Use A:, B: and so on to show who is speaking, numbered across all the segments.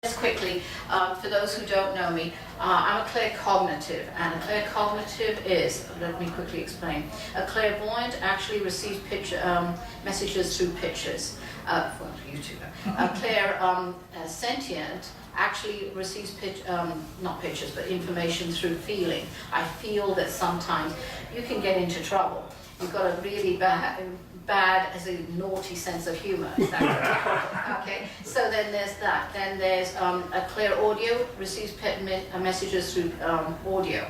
A: Just quickly, for those who don't know me, I'm a claircognitive, and a claircognitive is, let me quickly explain, a clairvoyant actually receives messages through pictures. Well, YouTuber. A clairsentient actually receives not pictures, but information through feeling. I feel that sometimes you can get into trouble. You've got a really bad as a naughty sense of humor. Is that right? Okay, so then there's that. Then there's a clear audio, receives messages through audio.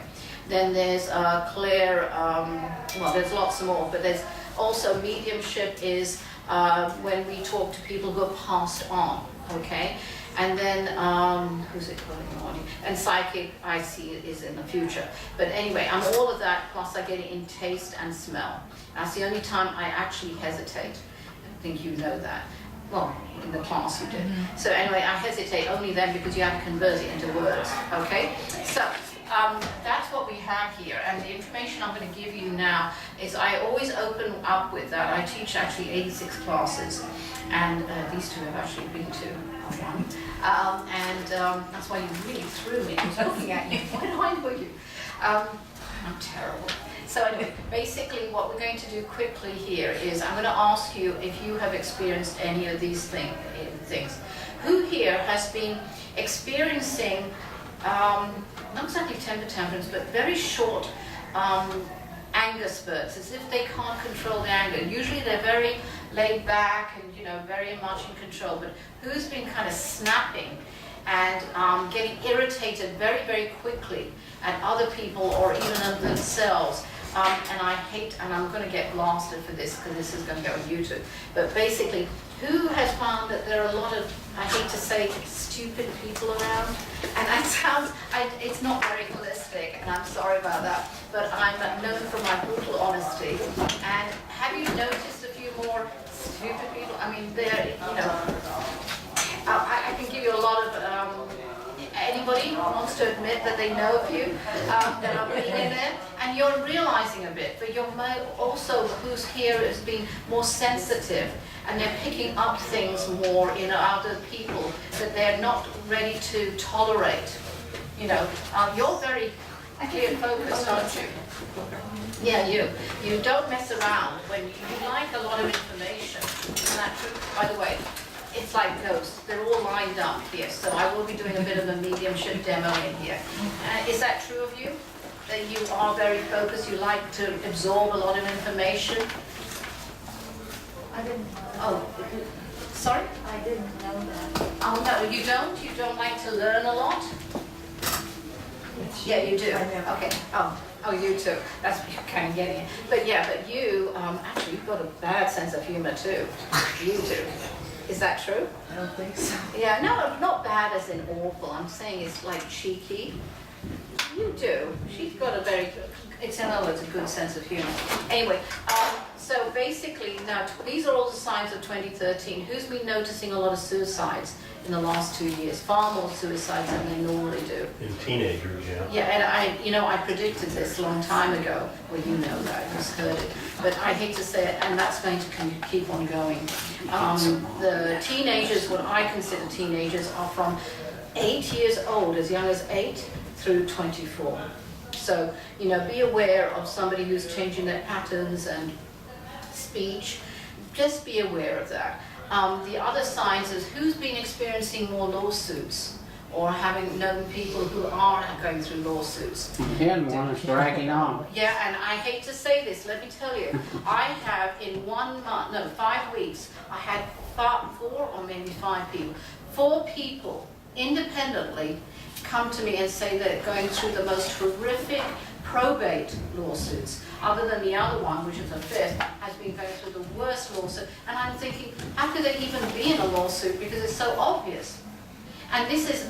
A: Then there's clear, well, there's lots more, but there's also mediumship is when we talk to people who have passed on, okay? And then, who's it calling? And psychic, I see it is in the future. But anyway, I'm all of that, plus I get it in taste and smell. That's the only time I actually hesitate. I think you know that. Well, in the class you did. So anyway, I hesitate only then because you have to convert it into words, okay? So, that's what we have here, and the information I'm going to give you now is I always open up with that. I teach actually 86 classes, and these two have actually been to one. That's why you really threw me. I was looking at you. Why do I know you? I'm terrible. So anyway, basically what we're going to do quickly here is I'm going to ask you if you have experienced any of these things. Who here has been experiencing, not exactly temper tantrums, but very short anger spurts, as if they can't control the anger. Usually they're very laid back and, you know, very much in control, but who's been kind of snapping and getting irritated very, very quickly at other people or even at themselves? And I hate, and I'm going to get blasted for this because this is going to go on YouTube, but basically, who has found that there are a lot of, I hate to say, stupid people around? And that sounds, it's not very holistic, and I'm sorry about that, but I'm known for my brutal honesty. And have you noticed a few more stupid people? I mean, they're, you know, I can give you a lot of, anybody who wants to admit that they know of you, that are really in there, and you're realizing a bit, but you're also, who's here has been more sensitive, and they're picking up things more in other people that they're not ready to tolerate. You know, you're very clear focused, aren't you? Yeah, you don't mess around when you like a lot of information. Isn't that true? By the way, it's like ghosts. They're all lined up here, so I will be doing a bit of a mediumship demo in here. Is that true of you? That you are very focused, you like to absorb a lot of information?
B: I didn't know.
A: Oh, sorry?
B: I didn't know that.
A: Oh, no, you don't? You don't like to learn a lot? Yeah, you do. Okay. Oh, you too. That's what you're kind of getting at. But yeah, but you, actually, you've got a bad sense of humor too. You do. Is that true?
B: I don't think so.
A: Yeah, no, not bad as in awful. I'm saying it's like cheeky. You do. She's got a very, it's in other words, a good sense of humor. Anyway, so basically, now these are all the signs of 2013. Who's been noticing a lot of suicides in the last 2 years? Far more suicides than they normally do.
C: In teenagers, yeah.
A: Yeah, and I predicted this a long time ago. Well, you know that, you just heard it. But I hate to say it, and that's going to keep on going. The teenagers, what I consider teenagers, are from 8 years old, as young as 8, through 24. So, you know, be aware of somebody who's changing their patterns and speech. Just be aware of that. The other signs is who's been experiencing more lawsuits or having known people who are going through lawsuits.
D: And one is dragging on.
A: Yeah, and I hate to say this, let me tell you, I have in 1 month, no, 5 weeks, I had 4 or maybe 5 people, 4 people independently come to me and say they're going through the most horrific probate lawsuits, other than the other one, which is a 5th, has been going through the worst lawsuit. And I'm thinking, how could they even be in a lawsuit? Because it's so obvious. And this is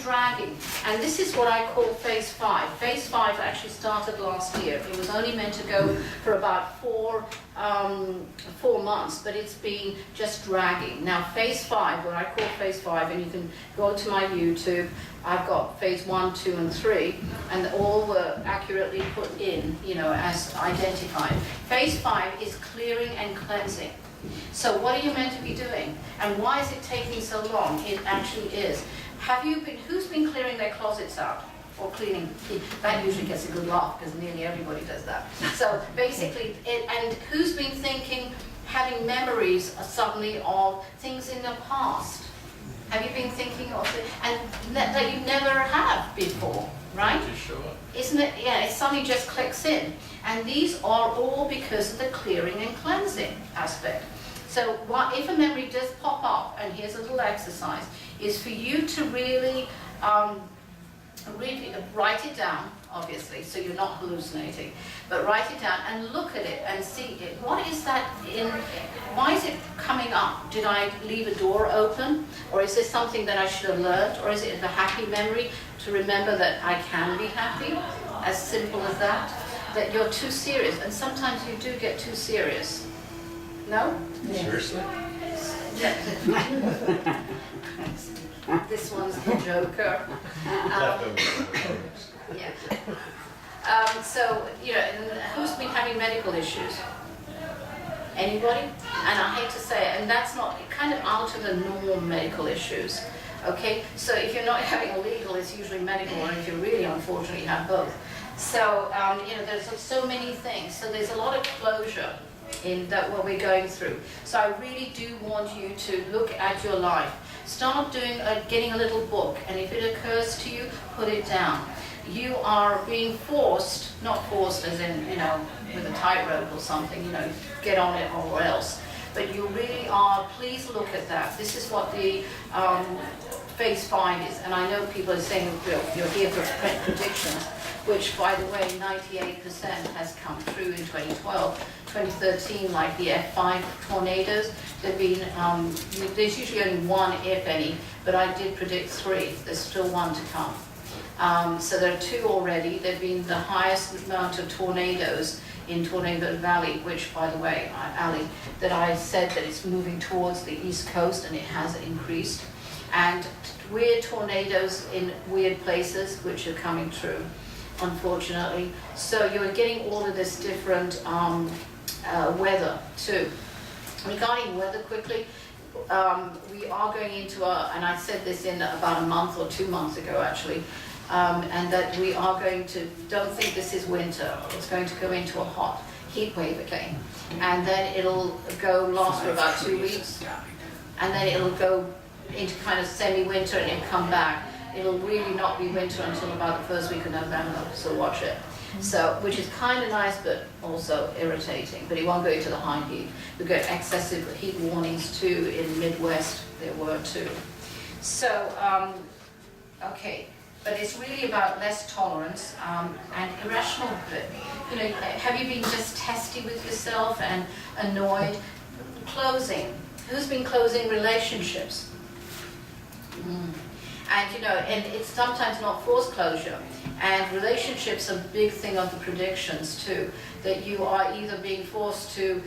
A: dragging. And this is what I call phase 5. Phase 5 actually started last year. It was only meant to go for about 4 months, but it's been just dragging. Now phase 5, what I call phase 5, and you can go to my YouTube, I've got phase 1, 2, and 3, and all were accurately put in, you know, as identified. Phase 5 is clearing and cleansing. So what are you meant to be doing? And why is it taking so long? It actually is. who's been clearing their closets out? Or cleaning? That usually gets a good laugh because nearly everybody does that. So basically, and who's been thinking, having memories suddenly of things in the past? Have you been thinking of it, and that you never have before, right?
C: Just show up.
A: Isn't it? Yeah, it suddenly just clicks in. And these are all because of the clearing and cleansing aspect. So if a memory does pop up, and here's a little exercise, is for you to really write it down, obviously, so you're not hallucinating, but write it down and look at it and see it. What is that in, why is it coming up? Did I leave a door open? Or is this something that I should have learned? Or is it a happy memory to remember that I can be happy? As simple as that. That you're too serious, and sometimes you do get too serious. No?
C: Seriously?
A: This one's the Joker. Yeah. So, who's been having medical issues? Anybody? And I hate to say it, and that's not kind of out of the norm medical issues. Okay? So if you're not having a legal, it's usually medical, or if you're really unfortunate, you have both. So, there's so many things. So there's a lot of closure in that what we're going through. So I really do want you to look at your life. Start getting a little book, and if it occurs to you, put it down. You are being forced, not forced as in, with a tightrope or something, get on it or else. But you really are, please look at that. This is what the phase 5 is. And I know people are saying, you're here for predictions, which, by the way, 98% has come true in 2012. 2013, like the F5 tornadoes, there've been, there's usually only one, if any, but I did predict 3. There's still 1 to come. So there are 2 already. There've been the highest amount of tornadoes in Tornado Valley, which, by the way, Ali, that I said that it's moving towards the East Coast, and it has increased. And weird tornadoes in weird places, which are coming true, unfortunately. So you're getting all of this different weather too. Regarding weather quickly, we are going into and I said this in about a month or 2 months ago actually, and that we are going to, don't think this is winter, it's going to go into a hot heat wave again. And then it'll last for about 2 weeks, and then it'll go into kind of semi-winter and it'll come back. It'll really not be winter until about the first week of November, so watch it. So, which is kind of nice, but also irritating. But it won't go into the high heat. We've got excessive heat warnings too in Midwest. There were too. So, okay, but it's really about less tolerance and irrational. Have you been just testy with yourself and annoyed? Closing. Who's been closing relationships? And it's sometimes not forced closure. And relationships are a big thing of the predictions too, that you are either being forced to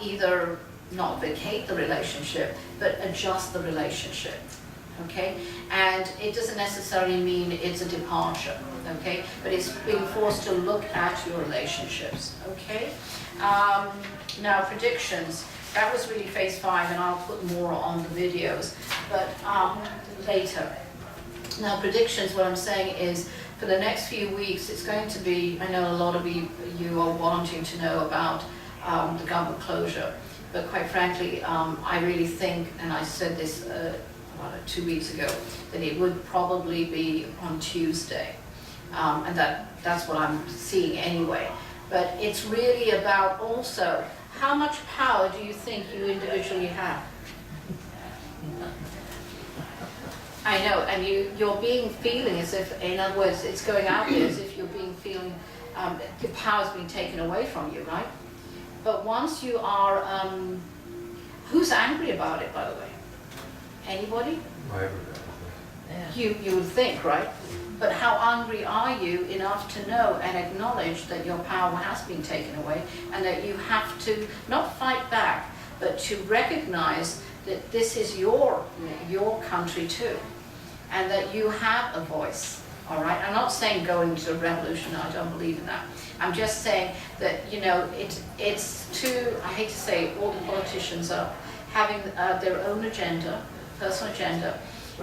A: either not vacate the relationship, but adjust the relationship, okay? And it doesn't necessarily mean it's a departure, okay? But it's being forced to look at your relationships, okay? Now, predictions. That was really phase 5, and I'll put more on the videos, but later. Now, predictions, what I'm saying is, for the next few weeks, it's going to be, I know a lot of you are wanting to know about the government closure, but quite frankly, I really think, and I said this about 2 weeks ago, that it would probably be on Tuesday, and that's what I'm seeing anyway. But it's really about also, how much power do you think you individually have? I know, and you're feeling as if, in other words, it's going out there as if you're feeling, the power's being taken away from you, right? But once you are, who's angry about it, by the way? Anybody? You would think, right? But how angry are you enough to know and acknowledge that your power has been taken away, and that you have to not fight back, but to recognize that this is your country too, and that you have a voice, all right? I'm not saying go into a revolution, I don't believe in that. I'm just saying that, it's too, I hate to say, all the politicians are having their own agenda, personal agenda,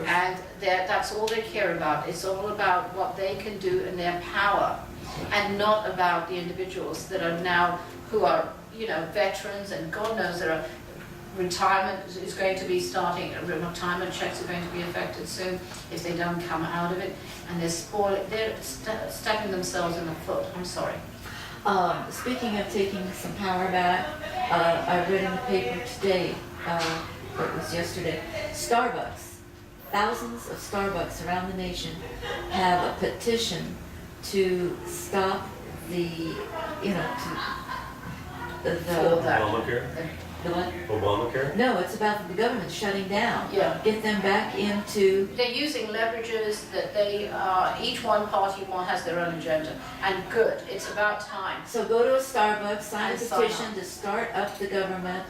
A: And that's all they care about. It's all about what they can do in their power, and not about the individuals that are now, who are, you know, veterans, and God knows there are retirement is going to be starting, retirement checks are going to be affected soon if they don't come out of it, and they're stabbing themselves in the foot. I'm sorry.
B: Speaking of taking some power back, I read in the paper today, it was yesterday, Starbucks, thousands of Starbucks around the nation have a petition to stop the, you know, the
C: Obamacare?
B: the what?
C: Obamacare?
B: No, it's about the government shutting down.
A: Yeah.
B: Get them back into.
A: They're using leverages that they, each one party has their own agenda, and good, it's about time.
B: So go to a Starbucks, sign a
A: And sign
B: petition
A: up.
B: to start up the government,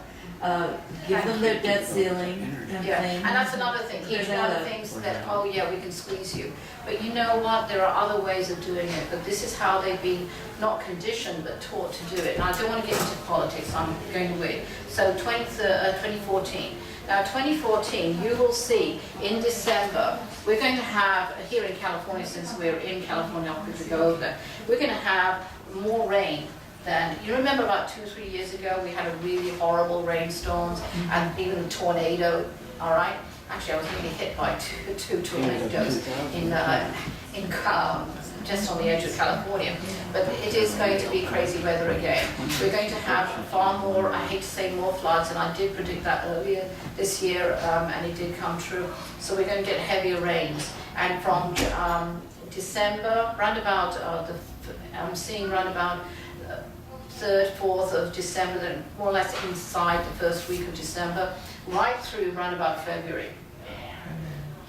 B: give
A: Thank
B: them their debt ceiling and
A: Yeah,
B: things.
A: and that's another thing,
B: Clear
A: each
B: that
A: one
B: up.
A: thinks that, oh yeah, we can squeeze you. But you know what, there are other ways of doing it, but this is how they've been not conditioned, but taught to do it. And I don't want to get into politics, I'm going to wait. So 2014. Now 2014, you will see in December, we're going to have, here in California, since we're in California, I'll quickly go over that, we're going to have more rain than, you remember about 2-3 years ago, we had a really horrible rainstorms and even a tornado, all right? Actually, I was really hit by two tornadoes just on the edge of California. But it is going to be crazy weather again. We're going to have far more, I hate to say more floods, and I did predict that earlier this year, and it did come true. So we're going to get heavier rains. And from December, I'm seeing round about 3rd, 4th of December, then more or less inside the first week of December, right through round about February.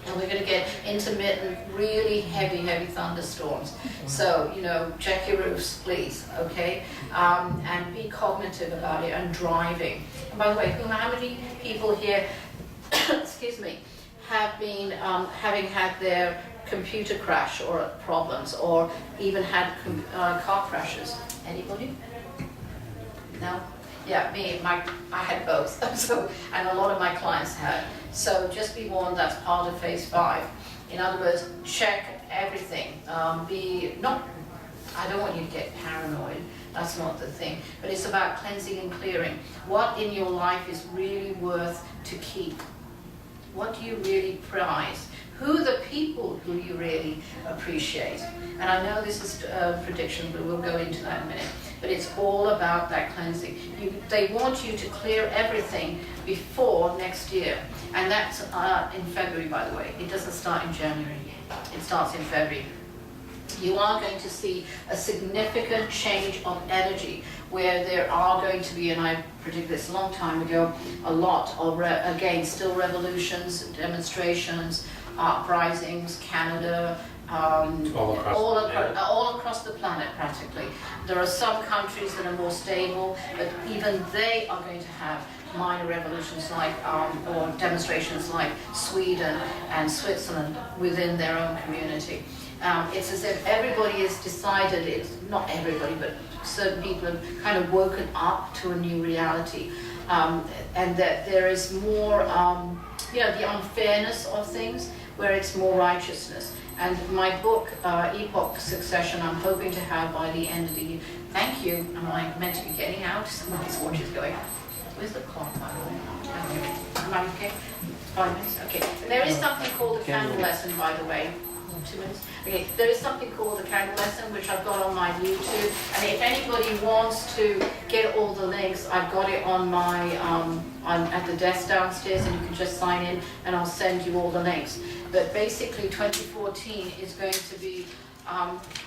A: And we're going to get intermittent, really heavy thunderstorms. So, you know, check your roofs, please, okay? And be cognitive about it, and driving. And by the way, how many people here, excuse me, have been having had their computer crash or problems, or even had car crashes? Anybody? No? Yeah, I had both. So, and a lot of my clients had. So just be warned, that's part of phase 5. In other words, check everything. I don't want you to get paranoid. That's not the thing. But it's about cleansing and clearing. What in your life is really worth to keep? What do you really prize? Who are the people who you really appreciate? And I know this is a prediction, but we'll go into that in a minute. But it's all about that cleansing. They want you to clear everything before next year. And that's in February, by the way. It doesn't start in January. It starts in February. You are going to see a significant change of energy, where there are going to be, and I predicted this a long time ago, a lot of, again, still revolutions, demonstrations, uprisings, Canada, all across the planet practically. There are some countries that are more stable, but even they are going to have minor revolutions like, or demonstrations like Sweden and Switzerland within their own community. It's as if everybody has decided, it's not everybody, but certain people have kind of woken up to a new reality. And that there is more, the unfairness of things, where it's more righteousness. And my book, Epoch, Succesion, I'm hoping to have by the end of the year. Thank you. Am I meant to be getting out? Someone's watch is going. Where's the clock, by the way? Am I okay? 5 minutes? Okay. There is something called the candle lesson, by the way. 2 minutes? Okay. There is something called the candle lesson, which I've got on my YouTube. And if anybody wants to get all the links, I've got it on my, I'm at the desk downstairs, and you can just sign in, and I'll send you all the links. But basically 2014 is going to be,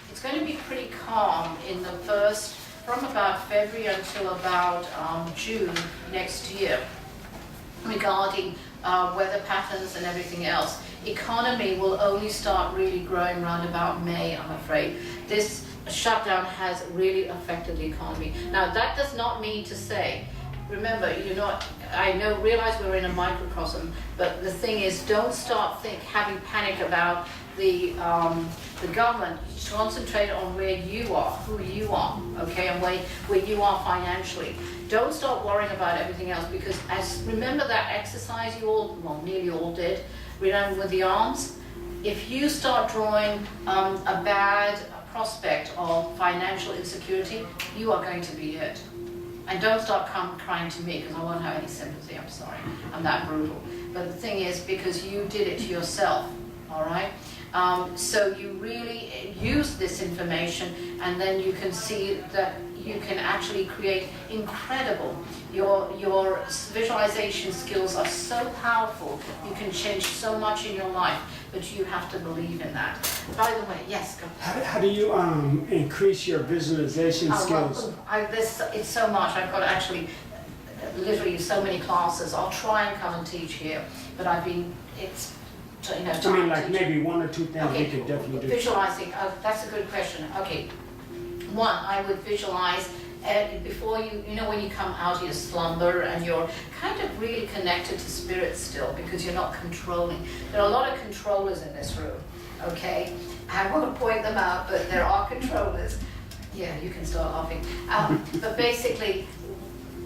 A: it's going to be pretty calm in the first, from about February until about June next year, regarding weather patterns and everything else. Economy will only start really growing around about May, I'm afraid. This shutdown has really affected the economy. Now that does not mean to say, remember, realize we're in a microcosm, but the thing is, don't start having panic about the government. Concentrate on where you are, who you are, okay, and where you are financially. Don't start worrying about everything else, because remember that exercise you all, well, nearly all did, Remember with the arms, if you start drawing a bad prospect of financial insecurity, you are going to be it. And don't start crying to me, because I won't have any sympathy, I'm sorry. I'm that brutal. But the thing is, because you did it to yourself, all right? So you really use this information, and then you can see that you can actually create incredible. Your visualization skills are so powerful. You can change so much in your life, but you have to believe in that. By the way, yes, go.
E: How do you increase your visualization skills?
A: It's so much. I've got actually literally so many classes. I'll try and come and teach here, but it's, you know,
E: I mean, like maybe one or two things we could definitely do.
A: Visualizing, that's a good question. Okay, one, I would visualize before you know, when you come out of your slumber and you're kind of really connected to spirit still, because you're not controlling. There are a lot of controllers in this room, okay? I won't point them out, but there are controllers. Yeah, you can start laughing. But basically,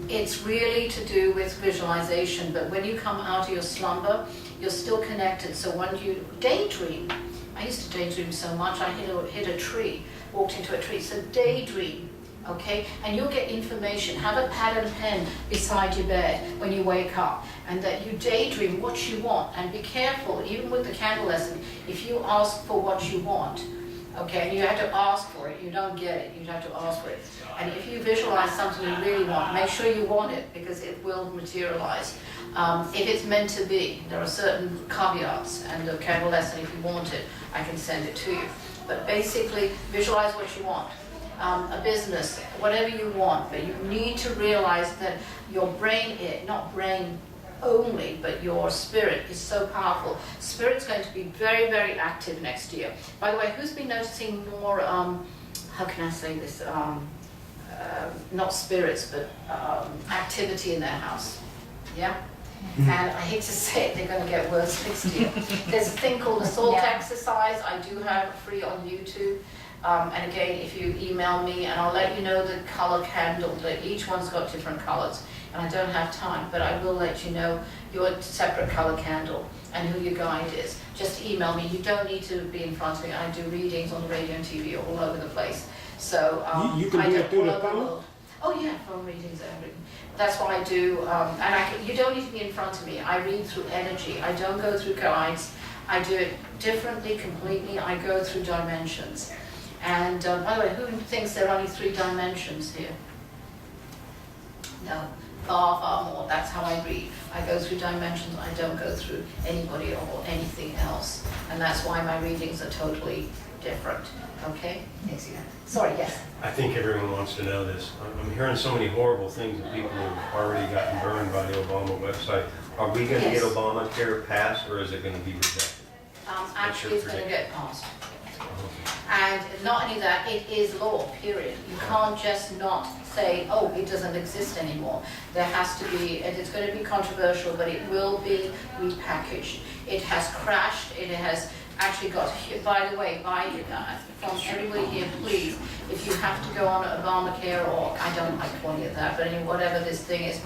A: it's really to do with visualization, but when you come out of your slumber, you're still connected. So when you daydream, I used to daydream so much, I hit a tree, walked into a tree. So daydream, okay? And you'll get information. Have a pad and pen beside your bed when you wake up, and that you daydream what you want. And be careful, even with the candle lesson, if you ask for what you want, okay, and you have to ask for it, you don't get it, you have to ask for it. And if you visualize something you really want, make sure you want it, because it will materialize. If it's meant to be, there are certain caveats, and the candle lesson, if you want it, I can send it to you. But basically, visualize what you want. A business, whatever you want, but you need to realize that your brain, not brain only, but your spirit is so powerful. Spirit's going to be very, very active next year. By the way, who's been noticing more, how can I say this, not spirits, but activity in their house? Yeah? And I hate to say it, they're going to get worse next year. There's a thing called the salt exercise. I do have free on YouTube. And again, if you email me, and I'll let you know the color candle, that each one's got different colors. And I don't have time, but I will let you know your separate color candle and who your guide is. Just email me. You don't need to be in front of me. I do readings on the radio and TV all over the place. So
E: you can do it through the phone?
A: world. Oh yeah, phone readings, everything. That's what I do. You don't need to be in front of me. I read through energy. I don't go through guides. I do it differently, completely. I go through dimensions. And by the way, who thinks there are only 3 dimensions here? No, far, far more. That's how I read. I go through dimensions. I don't go through anybody or anything else. And that's why my readings are totally different. Okay? Sorry, yes?
C: I think everyone wants to know this. I'm hearing so many horrible things that people have already gotten burned by the Obama website. Are we going to get Obamacare passed, or is it going to be rejected?
A: Actually, it's going to get passed. And not only that, it is law, period. You can't just not say, oh, it doesn't exist anymore. There has to be, and it's going to be controversial, but it will be repackaged. It has crashed, it has actually got, by the way, from everybody here, please, if you have to go on Obamacare, or I don't like calling it that, but anyway, whatever this thing is,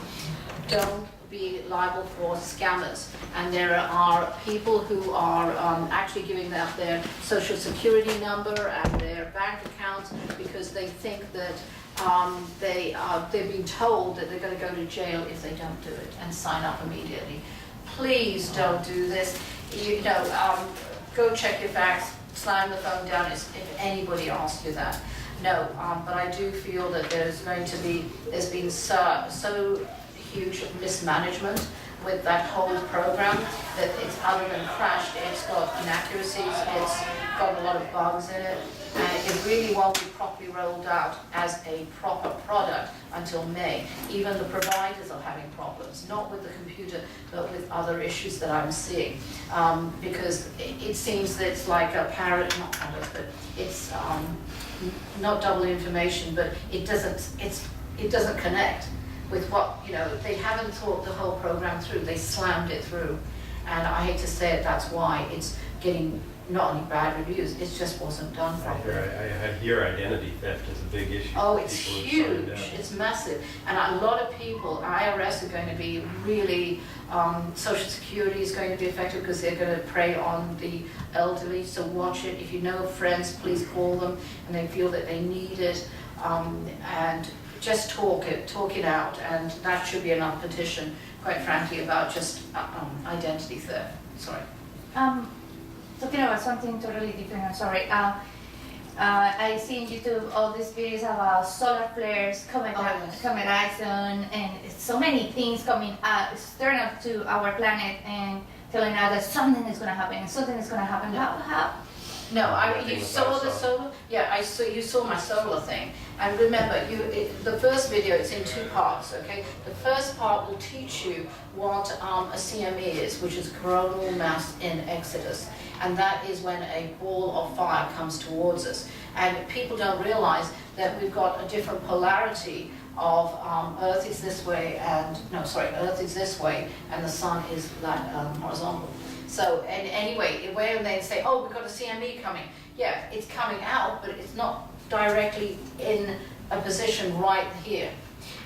A: don't be liable for scammers. And there are people who are actually giving out their social security number and their bank accounts because they think that they've been told that they're going to go to jail if they don't do it and sign up immediately. Please don't do this. Go check your facts, slam the phone down if anybody asks you that. No, but I do feel that there's been so huge mismanagement with that whole program that it's other than crashed, it's got inaccuracies, it's got a lot of bugs in it, and it really won't be properly rolled out as a proper product until May. Even the providers are having problems, not with the computer, but with other issues that I'm seeing. Because it seems that it's like a but it's not double information, but it doesn't connect with what, they haven't thought the whole program through, they slammed it through. And I hate to say it, that's why. It's getting not only bad reviews, it just wasn't done
C: I
A: properly.
C: hear identity theft is a big issue.
A: Oh,
C: for
A: it's
C: people who
A: huge,
C: signed up.
A: it's massive. And a lot of people, IRS are going to be really, Social Security is going to be affected because they're going to prey on the elderly. So watch it. If you know friends, please call them and they feel that they need it. And just talk it out. And that should be enough petition, quite frankly, about just identity theft. Sorry.
F: Talking about something totally different, I'm sorry. I see in YouTube all these videos about solar flares, comet horizon, and so many things coming up, stirring up to our planet and telling us that something is going to happen, something is going to happen. How?
A: No,
C: Nothing
A: you
C: with
A: saw
C: that
A: the
C: solar.
A: solar? Yeah, you saw my solar thing. And remember, the first video is in 2 parts, okay? The first part will teach you what a CME is, which is coronal mass in exodus. And that is when a ball of fire comes towards us. And people don't realize that we've got a different polarity of Earth is this way Earth is this way and the sun is horizontal. So, and anyway, when they say, oh, we've got a CME coming, yeah, it's coming out, but it's not directly in a position right here.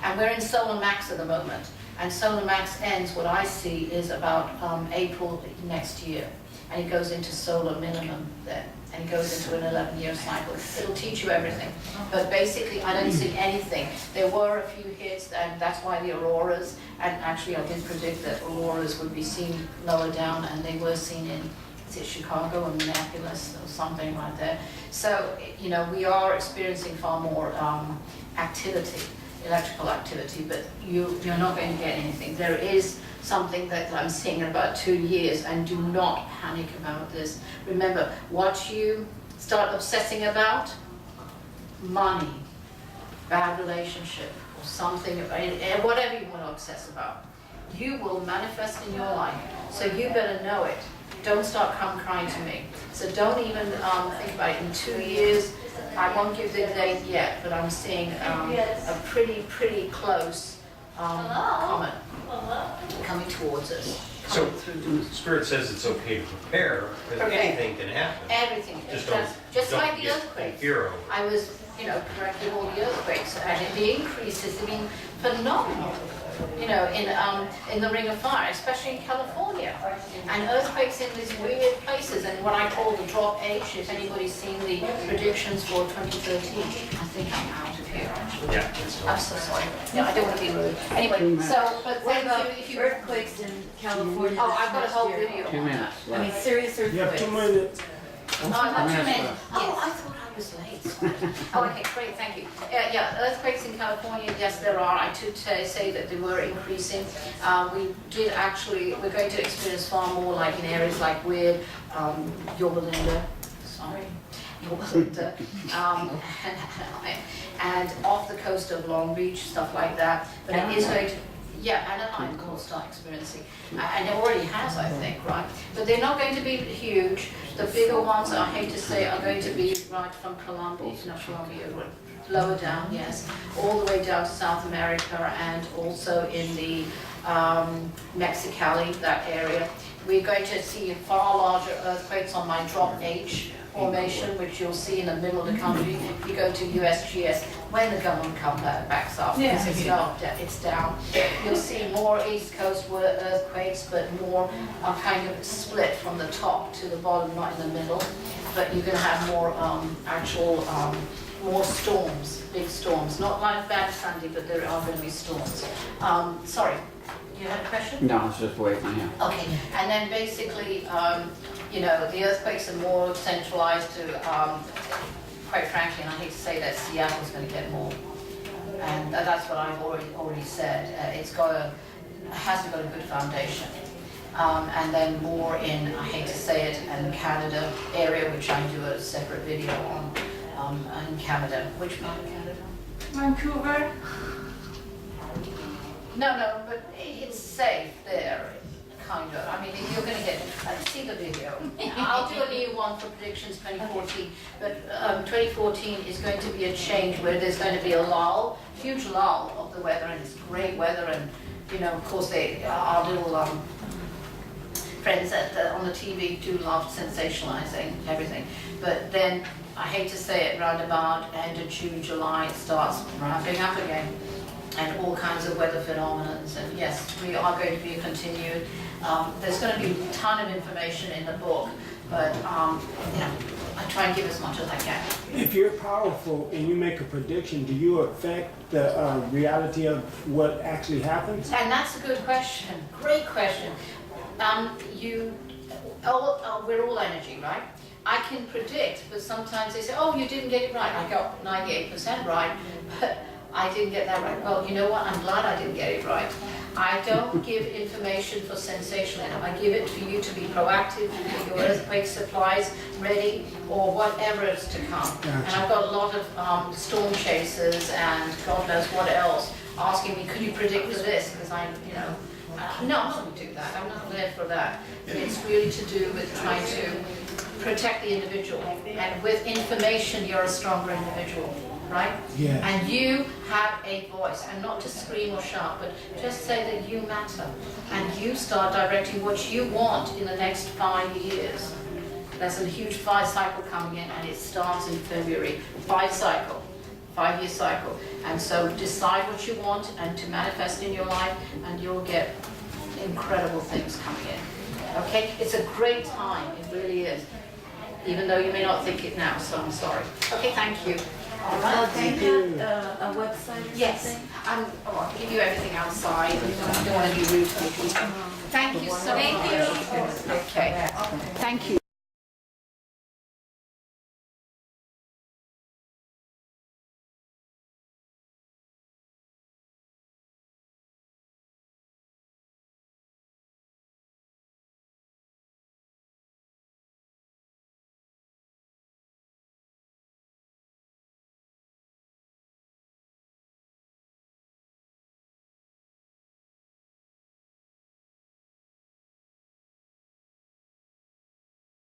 A: And we're in solar max at the moment. And solar max ends, what I see, is about April next year. And it goes into solar minimum then. And it goes into an 11-year cycle. It'll teach you everything. But basically, I don't see anything. There were a few hits, and that's why the auroras, and actually I did predict that auroras would be seen lower down, and they were seen in, is it Chicago or Minneapolis or something like that. So, you know, we are experiencing far more activity, electrical activity, but you're not going to get anything. There is something that I'm seeing in about 2 years, and do not panic about this. Remember, what you start obsessing about, money, bad relationship, or something, whatever you want to obsess about, you will manifest in your life. So you better know it. Don't start crying to me. So don't even think about it. In 2 years, I won't give the date yet, but I'm seeing a pretty close comet coming towards us.
C: So,
A: Through
C: Spirit says it's okay to prepare, because
A: Prepare.
C: anything can happen.
A: everything.
C: Just
A: like
C: don't
A: the
C: get
A: earthquakes.
C: fear over it.
A: I was, correcting all the earthquakes, and the increases have been phenomenal. In the Ring of Fire, especially in California, and earthquakes in these weird places, and what I call the drop H. If anybody's seen the predictions for 2013, I think I'm out of here. Actually.
C: Yeah, it's
A: I'm so sorry. No, I don't want to be rude. Anyway, but
B: What
A: thank
B: about
A: you. If you
B: earthquakes in California?
A: oh, I've got a
B: this
A: whole
B: year?
A: video
D: 2
A: on that.
D: minutes
B: I mean,
D: left.
B: serious
E: You have
B: earthquakes.
E: 2 minutes.
A: Oh, not 2
D: minutes
A: minutes.
D: left.
A: Oh, I thought I was late. Oh, okay, great, thank you. Yeah, earthquakes in California, yes, there are. I did say that they were increasing. We're going to experience far more, like in areas like weird, Yorba Linda, and off the coast of Long Beach, stuff like that. But it is going to, Anaheim will start experiencing, and it already has, I think, right? But they're not going to be huge. The bigger ones, I hate to say, are going to be right from Colombia, lower down, yes, all the way down to South America, and also in the Mexicali, that area. We're going to see far larger earthquakes on my drop H formation, which you'll see in the middle of the country. If you go to USGS, when the government backs up, because it's down. You'll see more East Coast earthquakes, but more kind of split from the top to the bottom, not in the middle. But you're going to have more more storms, big storms. Not like bad Sandy, but there are going to be storms. Sorry, you had a question?
D: No, it's just waiting on you.
A: Okay, and then basically, the earthquakes are more centralized to, quite frankly, and I hate to say that, Seattle's going to get more. And that's what I've already said. It has to got a good foundation. And then more in, I hate to say it, in the Canada area, which I do a separate video on, in Canada. Which part of Canada?
F: Vancouver.
A: No, but it's safe there, kind of. I mean, if you're going to get, see the video. I'll do a new one for predictions 2014, but 2014 is going to be a change where there's going to be a lull, huge lull of the weather, and it's great weather, and of course our little friends on the TV do love sensationalizing everything. But then, I hate to say it, round about end of June, July, it starts ramping up again. And all kinds of weather phenomena. And yes, we are going to be continued. There's going to be a ton of information in the book, but I try and give as much as I can.
E: If you're powerful and you make a prediction, do you affect the reality of what actually happens?
A: And that's a good question. Great question. We're all energy, right? I can predict, but sometimes they say, oh, you didn't get it right. I got 98% right, but I didn't get that right. Well, you know what? I'm glad I didn't get it right. I don't give information for sensationalism. I give it for you to be proactive, to get your earthquake supplies ready, or whatever is to come.
E: Gotcha.
A: And I've got a lot of storm chasers and God knows what else asking me, could you predict for this? Because no, I'm not going to do that. I'm not there for that. It's really to do with trying to protect the individual. And with information, you're a stronger individual. Right?
E: Yeah.
A: And you have a voice, and not to scream or shout, but just say that you matter. And you start directing what you want in the next 5 years. There's a huge 5 cycle coming in, and it starts in February. 5-year cycle. And so decide what you want and to manifest in your life, and you'll get incredible things coming in. Okay? It's a great time, it really is. Even though you may not think it now, so I'm sorry. Okay, thank you. All right,
B: Do you have a website or
A: yes,
B: something?
A: I'll give you everything outside. I don't want to be rude to the people. Thank you so much.
F: Thank you.
A: Okay, thank you.